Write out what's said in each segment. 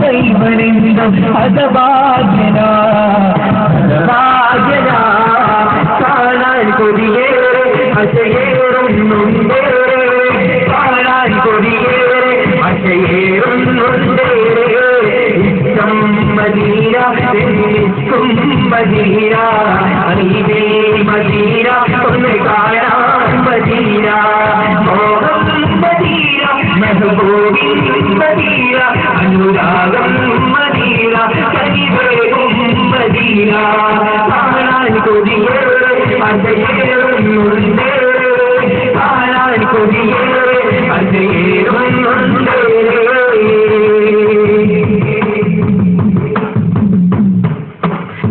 ദൈവനെന്തും ഹതഭാഗ്യനാ കാണാൻ കൊതിയേറെ അശയേറുന്നുണ്ടേ കാണാൻ കൊതിയേറെ അശയേറുന്നുണ്ടേ ഇഷ്ടം മദീന ഇഷ്കും മദീന അരീവേ മദീന ഒന്ന് കാണാൻ മദീന മോഹം മദീന മെഹബൂബിൻ മദീന അനുരാഗം മദീന കനിവേകും മദീന കാണാൻ കൊതിയേറെ അശയേറുന്നുണ്ടേ കാണാൻ കൊതിയേറെ അശയേറുന്നുണ്ടേ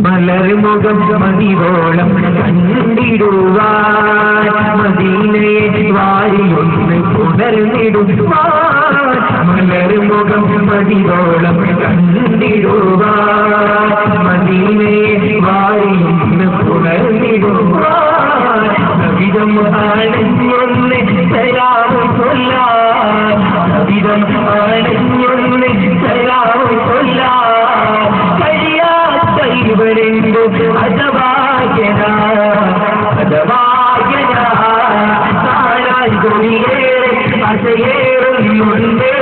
മലർമുഖം മതിവോളം കണ്ടിടുവാൻ മദീനയെ വാരിയൊന്ന് പുണർന്നിടുവാൻ മലർമുഖം മതിവോളം കണ്ടിടുവാൻ മദീനയെ വാരിയൊന്ന് പുണർന്നിടുവാൻ വിധം ആണെന്നൊന്ന് സലാമു ചൊല്ലാൻ വിധം ആണെന്നൊന്ന് സലാമു ചൊല്ലാൻ കഴിയാത്തവരെന്തു ഹതഭാഗ്യനാ ഹതഭാഗ്യനാ കാണാൻ കൊതിയേറെ അശയേറുന്നുണ്ടേ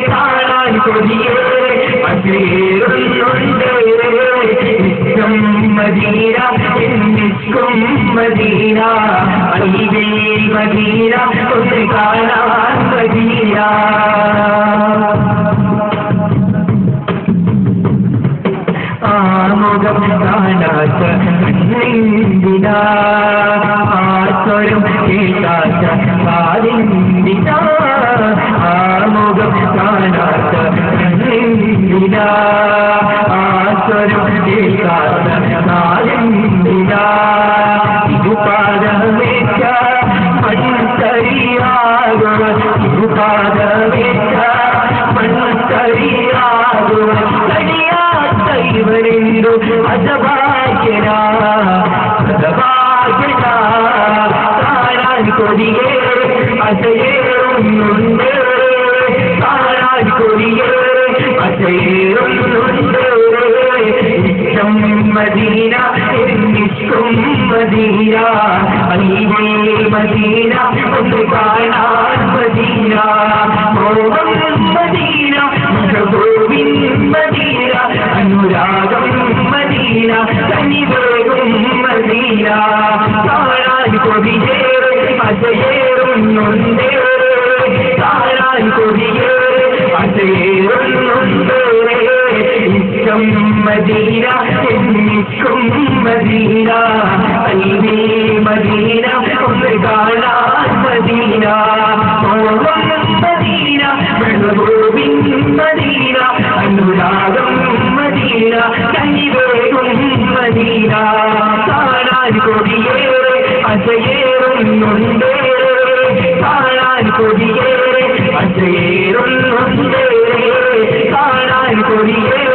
കാണാൻ കൊതിയേറെ അശയേറുന്നുണ്ടേ ഇഷ്ടം മദീന എന്നിഷ്കും മദീന അരീവേ മദീന ഒന്ന് കാണാൻ മദീന ആമുഖം കാണാത്ത കണ്ണിന്തിനാ ആസ്വരം കേൾക്കാത്ത കാതിന്തിനാ ആമുഖം കാണാത്ത കണ്ണിന്തിനാ ആസ്വരം കേൾക്കാത്ത കാതിന്തിനാ ഇരുപാദമേറ്റ മൺതരിയാകുക ഇരുപാദമേറ്റ മൺതരിയാകുക ഇവരെന്തു ഹതഭാഗ്യനാ ഹതഭാഗ്യനാ കാണാൻ കൊതിയേറെ അശയേറുന്നുണ്ടേ കാണാൻ കൊതിയേറെ അശയേറുന്നുണ്ടേ ഇഷ്ടം മദീന എന്നിഷ്കും മദീന അരീവേ മദീന ഒന്ന് കാണാൻ മദീന മോഹം മദീന മെഹബൂബിൻ മദീന അനുരാഗം മദീന കനിവേകും മദീന കാണാൻ കൊതിയേറെ അശയേറുന്നുണ്ടേ കാണാൻ കൊതിയേറെ അശയേറുന്നുണ്ടേ ഇഷ്ടം മദീന എന്നിഷ്കും മദീന അരീവേ മദീന ഒന്ന് കാണാൻ മദീന മോഹം മദീന മെഹബൂബിൻ മദീന അനുരാഗം മദീന കനിവേകും മദീന കാണാൻ കൊതിയേറെ അശയേറുന്നുണ്ടേ കാണാൻ കൊതിയേറെ അശയേറുന്നുണ്ടേ കാണാൻ കൊതിയേറെ